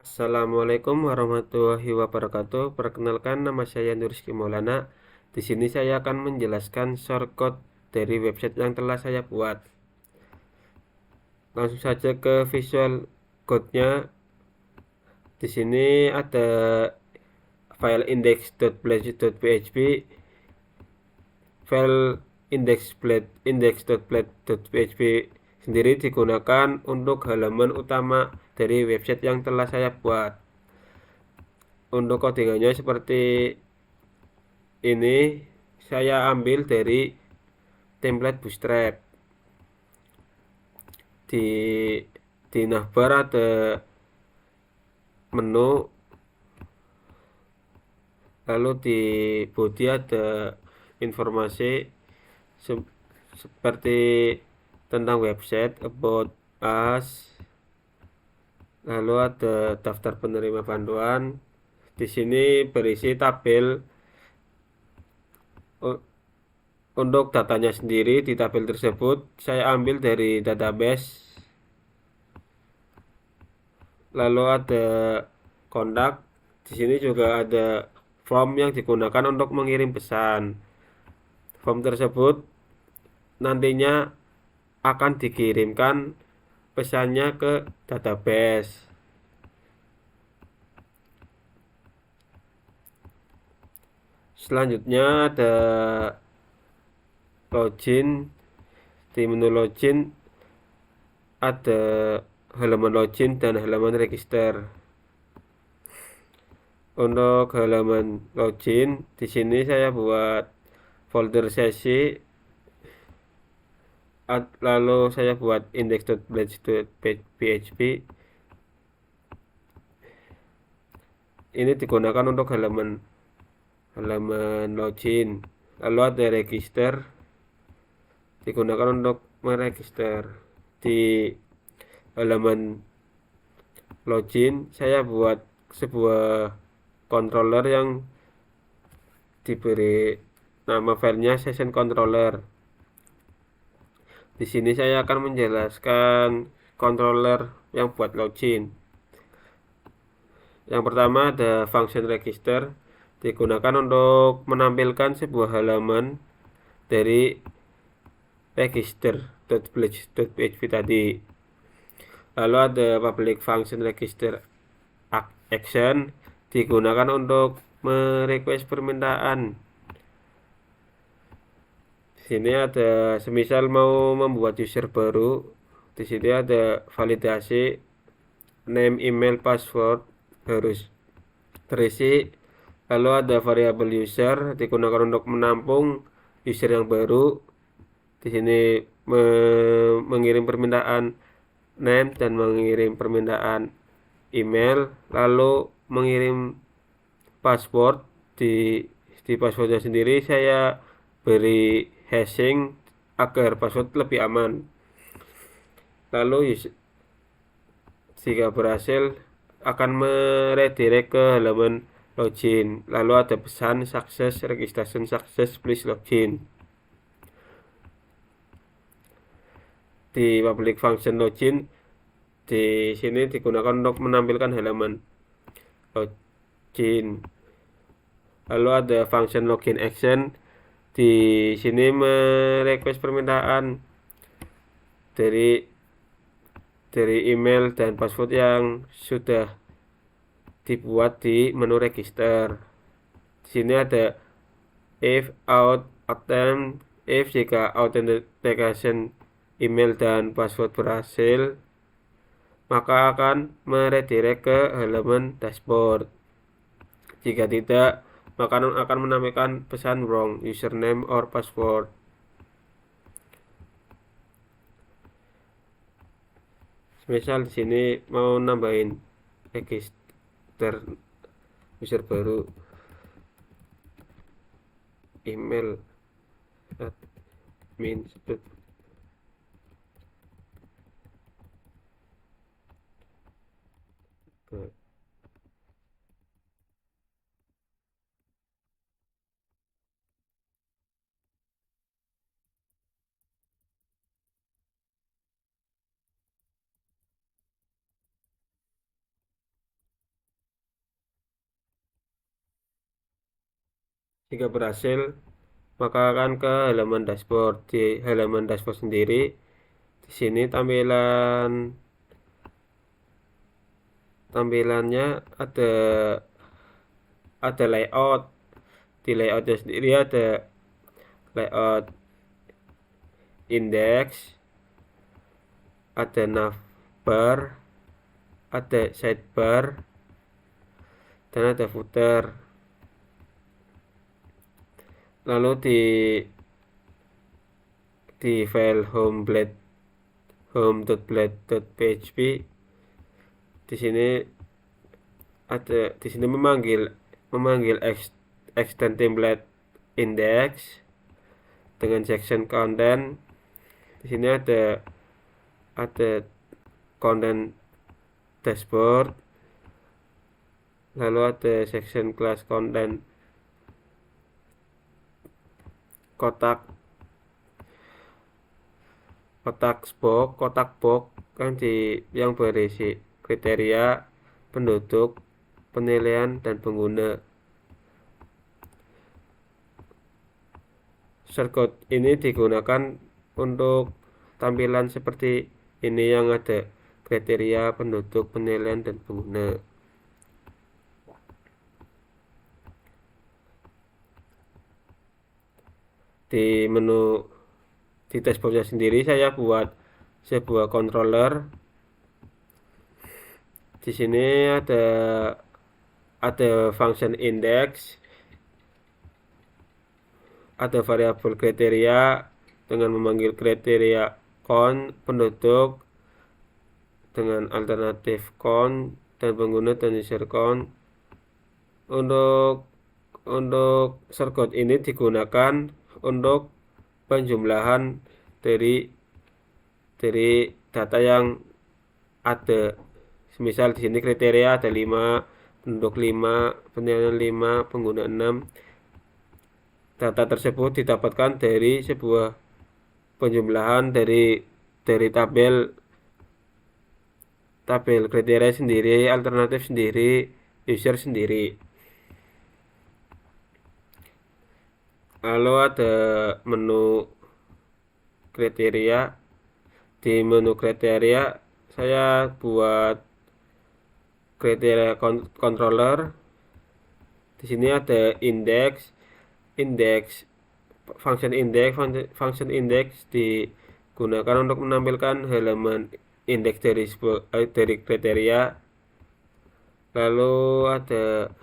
Assalamualaikum warahmatullahi wabarakatuh. Perkenalkan, nama saya Nurski Maulana. Di sini saya akan menjelaskan shortcut dari website yang telah saya buat. Langsung saja ke Visual Code-nya. Di sini ada file index.php, file index.php sendiri digunakan untuk halaman utama dari website yang telah saya buat. Untuk codingannya seperti ini, saya ambil dari template Bootstrap. Di navbar ada menu, lalu di body ada informasi seperti tentang website, about us, lalu ada daftar penerima bantuan. Di sini berisi tabel. Untuk datanya sendiri, di tabel tersebut saya ambil dari database. Lalu ada kontak. Di sini juga ada form yang digunakan untuk mengirim pesan. Form tersebut nantinya akan dikirimkan pesannya ke database. Selanjutnya ada login. Di menu login ada halaman login dan halaman register. Untuk halaman login, di sini saya buat folder sesi, lalu saya buat index.php. Ini digunakan untuk halaman login. Lalu ada register, digunakan untuk meregister. Di halaman login saya buat sebuah controller yang diberi nama filenya session controller. Di sini saya akan menjelaskan controller yang buat login. Yang pertama ada function register, digunakan untuk menampilkan sebuah halaman dari register.php tadi. Lalu ada public function register action, digunakan untuk merequest permintaan. Di sini ada semisal mau membuat user baru, di sini ada validasi, name, email, password harus terisi. Lalu ada variabel user, digunakan untuk menampung user yang baru. Di sini mengirim permintaan name dan mengirim permintaan email, lalu mengirim password. Di passwordnya sendiri saya beri hashing agar password lebih aman. Lalu jika berhasil akan meredirect ke halaman login. Lalu ada pesan success, registration success, please login. Di public function login, di sini digunakan untuk menampilkan halaman login. Lalu ada function login action, di sini merequest permintaan dari email dan password yang sudah dibuat di menu register. Di sini ada if out attempt, if jika authentication email dan password berhasil, maka akan meredirect ke halaman dashboard. Jika tidak, maka akan menampilkan pesan wrong username or password. Misal di sini mau nambahin register user baru, email admin Jika berhasil, maka akan ke halaman dashboard. Di halaman dashboard sendiri, di sini tampilannya ada layout. Di layoutnya sendiri ada layout index, ada navbar, ada sidebar, dan ada footer. Lalu di file home.blade.php, di sini memanggil extend template index dengan section content. Di sini ada content dashboard, lalu ada section class content kotak box kan yang berisi kriteria, penduduk, penilaian, dan pengguna. Shortcode ini digunakan untuk tampilan seperti ini yang ada kriteria, penduduk, penilaian, dan pengguna. Di menu di dashboardnya sendiri saya buat sebuah controller. Di sini ada function index, ada variabel kriteria dengan memanggil kriteria count, penduduk dengan alternatif count, dan pengguna dan user count. Untuk shortcode ini digunakan untuk penjumlahan dari data yang ada. Misal di sini kriteria ada 5, penduduk 5, penilaian 5, pengguna 6. Data tersebut didapatkan dari sebuah penjumlahan dari tabel kriteria sendiri, alternatif sendiri, user sendiri. Lalu ada menu kriteria. Di menu kriteria saya buat kriteria controller. Di sini ada function index digunakan untuk menampilkan halaman indeks dari kriteria. Lalu ada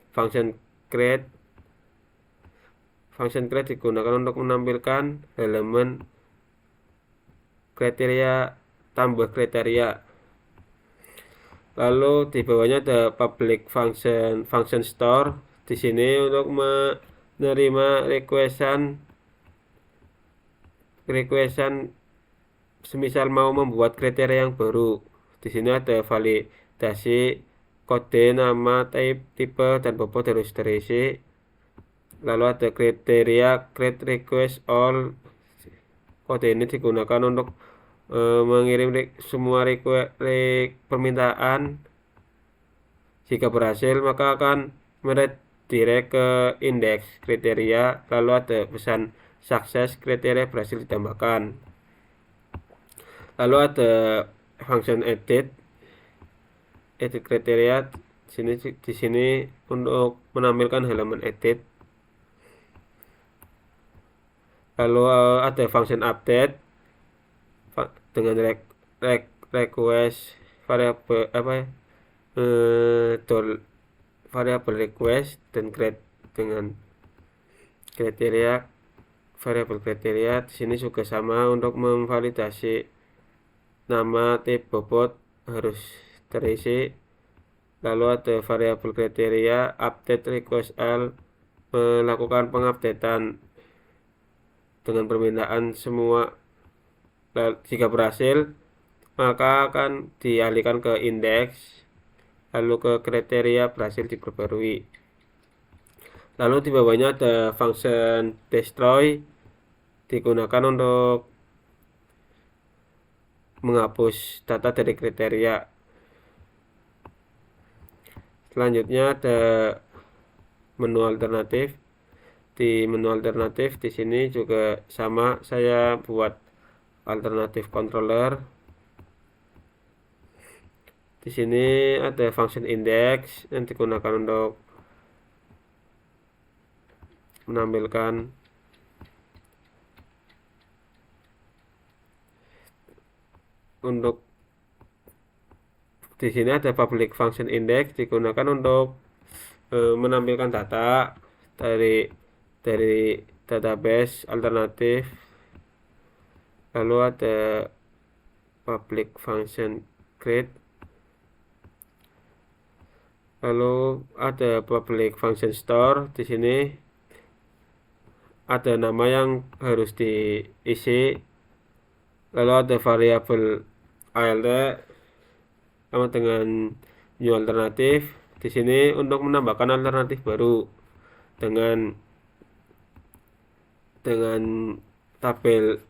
function create digunakan untuk menampilkan halaman kriteria tambah kriteria. Lalu di bawahnya ada public function store. Di sini untuk menerima requestan semisal mau membuat kriteria yang baru. Di sini ada validasi kode, nama, tipe, dan bobot harus terisi. Lalu ada kriteria create request all. Kode ini digunakan untuk mengirim semua permintaan. Jika berhasil, maka akan meredirect ke indeks kriteria. Lalu ada pesan sukses, kriteria berhasil ditambahkan. Lalu ada function edit kriteria. Di sini untuk menampilkan halaman edit. Lalu ada function update dengan request variabel request dan create dengan kriteria variabel kriteria. Di sini juga sama untuk memvalidasi nama, tipe, bobot harus terisi. Lalu ada variabel kriteria update request all, melakukan pengupdatean dengan permintaan semua. Jika berhasil, maka akan dialihkan ke indeks, lalu ke kriteria berhasil diperbarui. Lalu di bawahnya ada function destroy, digunakan untuk menghapus data dari kriteria. Selanjutnya ada menu alternatif. di menu alternatif di sini juga sama, saya buat alternatif controller. Di sini ada function index yang digunakan untuk menampilkan untuk di sini ada public function index digunakan untuk menampilkan data dari database alternatif. Lalu ada public function create, lalu ada public function store. Di sini ada nama yang harus diisi, lalu ada variabel ALT sama dengan new alternatif. Di sini untuk menambahkan alternatif baru dengan tabel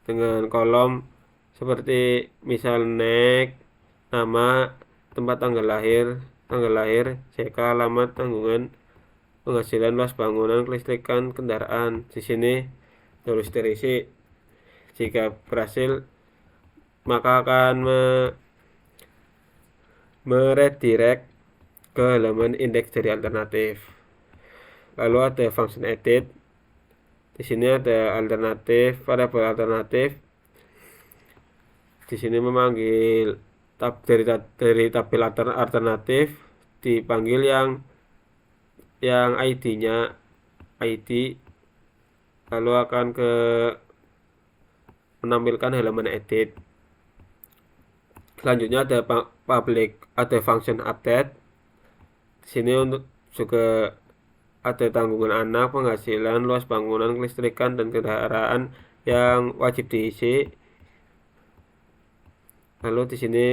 dengan kolom seperti misal next, nama, tempat tanggal lahir, CK, alamat, tanggungan, penghasilan, luas bangunan, kelistrikan, kendaraan. Di sini terus terisi. Jika berhasil, maka akan meredirect ke halaman indeks dari alternatif. Lalu ada function edit. Di sini ada alternatif, variabel alternatif. Di sini memanggil dari tabel alternatif, dipanggil yang ID-nya ID, lalu akan menampilkan halaman edit. Selanjutnya ada function update. Di sini untuk juga ada tanggungan anak, penghasilan, luas bangunan, kelistrikan, dan kendaraan yang wajib diisi. Lalu di sini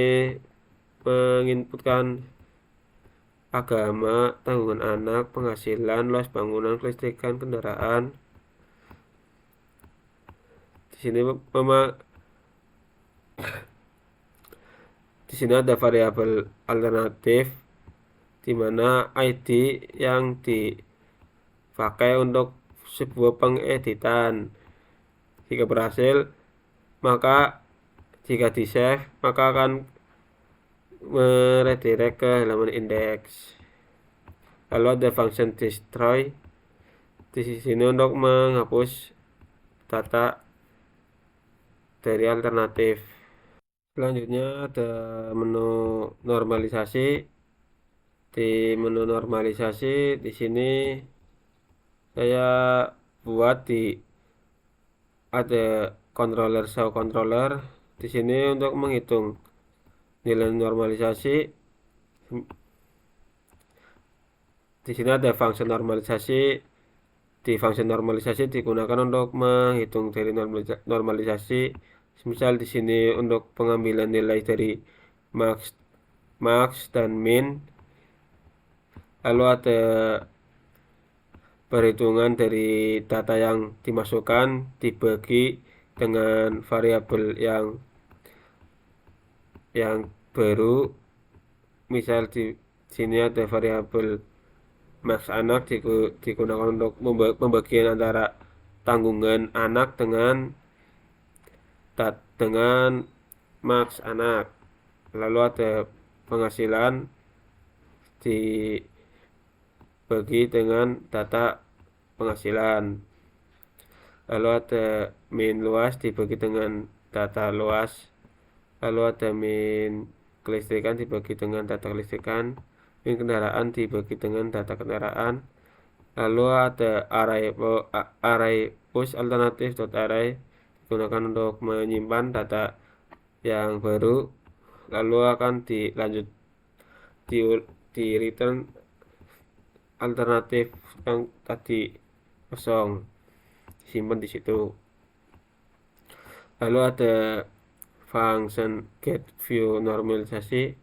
menginputkan agama, tanggungan anak, penghasilan, luas bangunan, kelistrikan, kendaraan. Di sini di sini ada variabel alternatif di mana ID yang dipakai untuk sebuah pengeditan. Jika berhasil, maka jika di save, maka akan meredirect ke halaman indeks. Lalu ada function destroy di sini untuk menghapus data dari alternatif. Selanjutnya ada menu normalisasi. Di menu normalisasi di sini saya buat ada controller show controller. Di sini untuk menghitung nilai normalisasi. Di sini ada function normalisasi. Di function normalisasi digunakan untuk menghitung dari normalisasi. Misal di sini untuk pengambilan nilai dari max dan min. Lalu ada perhitungan dari data yang dimasukkan dibagi dengan variabel yang baru. Misal di sini ada variabel max anak digunakan untuk pembagian antara tanggungan anak dengan max anak. Lalu ada penghasilan dibagi dengan data penghasilan. Lalu ada min luas dibagi dengan data luas. Lalu ada min kelistrikan dibagi dengan data kelistrikan. Min kendaraan dibagi dengan data kendaraan. Lalu ada array push alternatif array digunakan untuk menyimpan data yang baru. Lalu akan di return alternatif yang tadi kosong, simpan di situ. Lalu ada function get view normalisasi.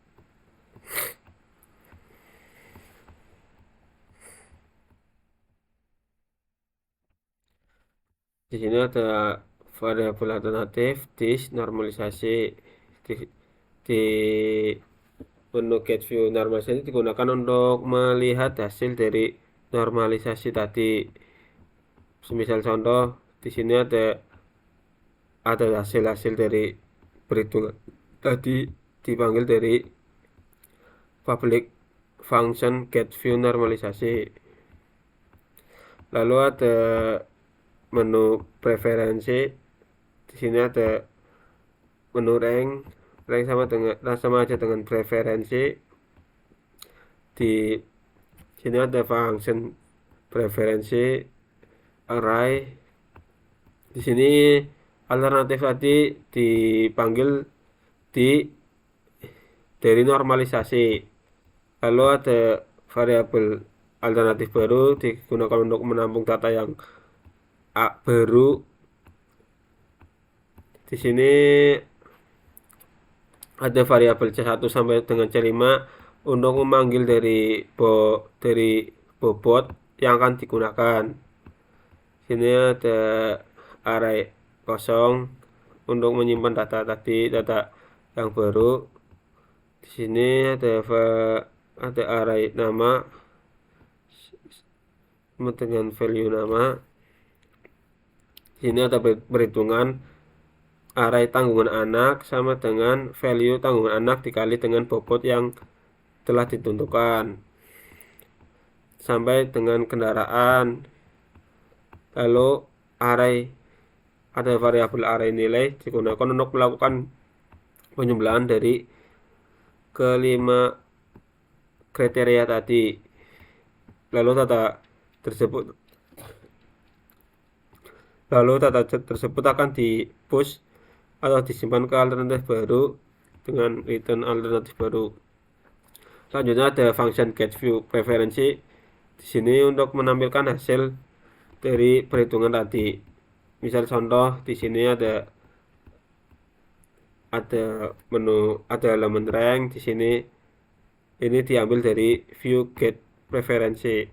Di sini ada variabel alternatif dis normalisasi. Di menu get view normalisasi digunakan untuk melihat hasil dari normalisasi tadi. Semisal contoh di sini ada hasil-hasil dari perhitungan tadi dipanggil dari public function get view normalisasi. Lalu ada menu preferensi. Di sini ada menu rank sama aja dengan preferensi. Di sini ada function preferensi array. Di sini alternatif tadi dipanggil dari normalisasi. Lalu ada variabel alternatif baru digunakan untuk menampung data yang baru. Di sini ada variabel C1 sampai dengan C5 untuk memanggil dari bobot yang akan digunakan. Sini ada array kosong untuk menyimpan data yang baru. Di sini ada array nama dengan value nama. Di sini ada perhitungan array tanggungan anak sama dengan value tanggungan anak dikali dengan bobot yang telah ditentukan sampai dengan kendaraan. Lalu ada variabel array nilai digunakan untuk melakukan penjumlahan dari kelima kriteria tadi. Lalu data tersebut akan di-push atau disimpan ke alternatif baru dengan return alternatif baru. Selanjutnya ada function getView preferensi. Di sini untuk menampilkan hasil dari perhitungan tadi. Misal contoh di sini ada elemen rank. Di sini ini diambil dari view get preferensi.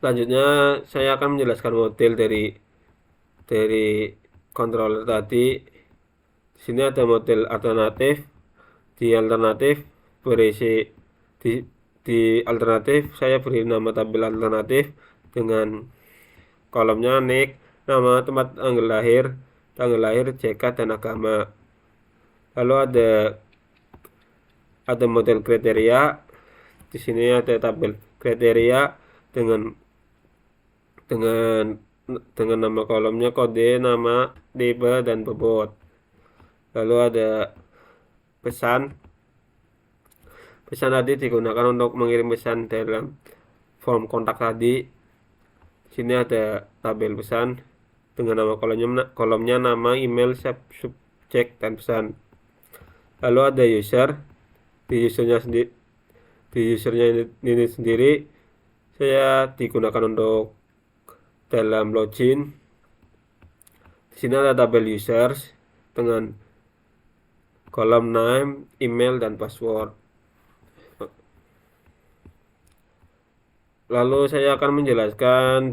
Selanjutnya saya akan menjelaskan model dari controller tadi. Di sini ada model alternatif. Di alternatif saya beri nama tabel alternatif dengan kolomnya nik, nama tempat tanggal lahir, JK dan agama. Lalu ada model kriteria. Di sini ada tabel kriteria dengan nama kolomnya kode, nama, tipe dan bobot. Lalu ada pesan tadi digunakan untuk mengirim pesan dalam form kontak tadi. Sini ada tabel pesan dengan nama kolomnya nama, email, subjek dan pesan. Lalu ada user. Di usernya ini sendiri saya digunakan untuk dalam login. Di sini ada tabel users dengan kolom name, email dan password. Lalu saya akan menjelaskan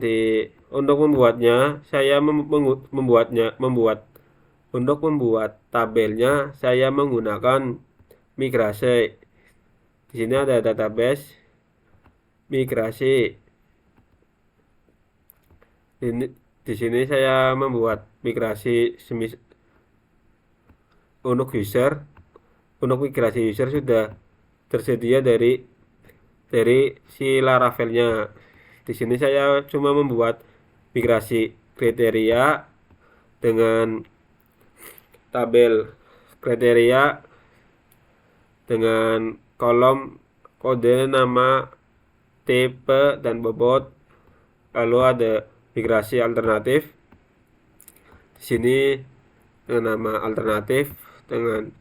untuk membuatnya. Saya untuk membuat tabelnya saya menggunakan migrasi. Di sini ada database migrasi. Di sini saya membuat migrasi untuk migrasi user sudah tersedia dari si Laravelnya. Di sini saya cuma membuat migrasi kriteria dengan tabel kriteria dengan kolom kode, nama, tipe dan bobot. Lalu ada migrasi alternatif. Di sini dengan nama alternatif dengan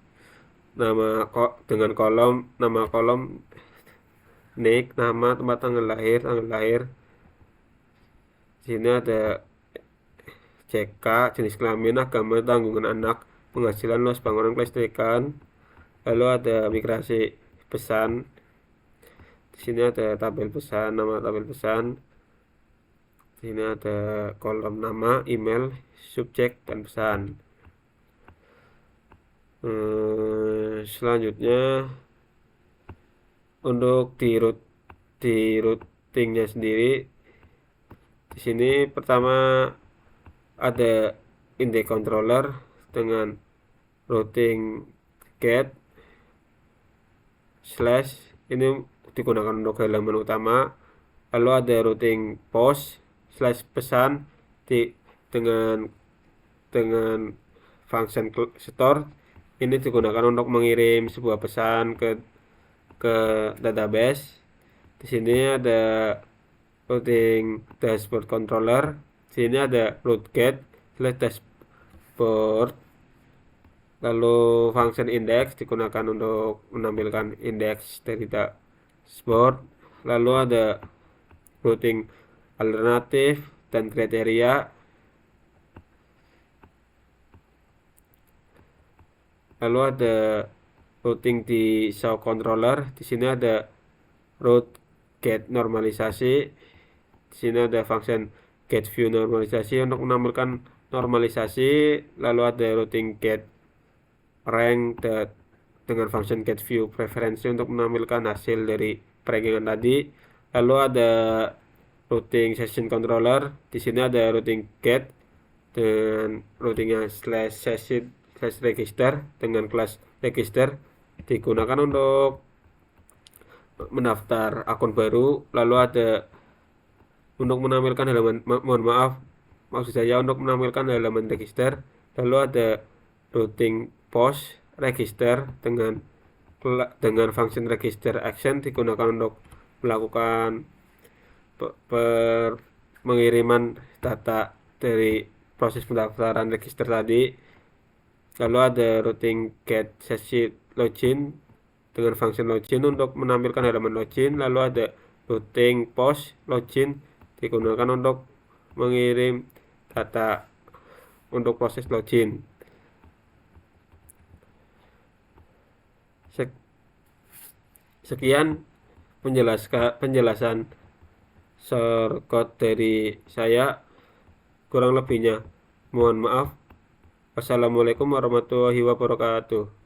kolom nama kolom nik, nama, tempat tanggal lahir. Di sini ada CK, jenis kelamin, agama, tanggungan anak, penghasilan, luas bangunan, kelistrikan. Lalu ada migrasi pesan. Di sini ada tabel pesan, nama tabel pesan. Di sini ada kolom nama, email, subjek dan pesan. Selanjutnya untuk di root di routingnya sendiri. Di sini pertama ada index controller dengan routing get slash, ini digunakan untuk halaman utama. Lalu ada routing post slash pesan dengan function store, ini digunakan untuk mengirim sebuah pesan ke database. Di sini ada routing dashboard controller. Di sini ada route get slash dashboard. Lalu function index digunakan untuk menampilkan indeks dari dashboard. Lalu ada routing alternatif dan kriteria. Lalu ada routing di show controller. Di sini ada route get normalisasi. Di sini ada function get view normalisasi untuk menampilkan normalisasi. Lalu ada routing get rank dengan function get view preferensi untuk menampilkan hasil dari perankingan tadi. Lalu ada routing session controller. Di sini ada routing get dengan routingnya slash session slash register dengan kelas register, digunakan untuk mendaftar akun baru. Lalu ada untuk menampilkan halaman, maksud saya untuk menampilkan halaman register. Lalu ada routing post register dengan function register action, digunakan untuk melakukan pengiriman data dari proses pendaftaran register tadi. Lalu ada routing get session login dengan function login untuk menampilkan halaman login. Lalu ada routing post login, digunakan untuk mengirim data untuk proses login. Sekian penjelasan shortcode dari saya. Kurang lebihnya mohon maaf. Wassalamualaikum warahmatullahi wabarakatuh.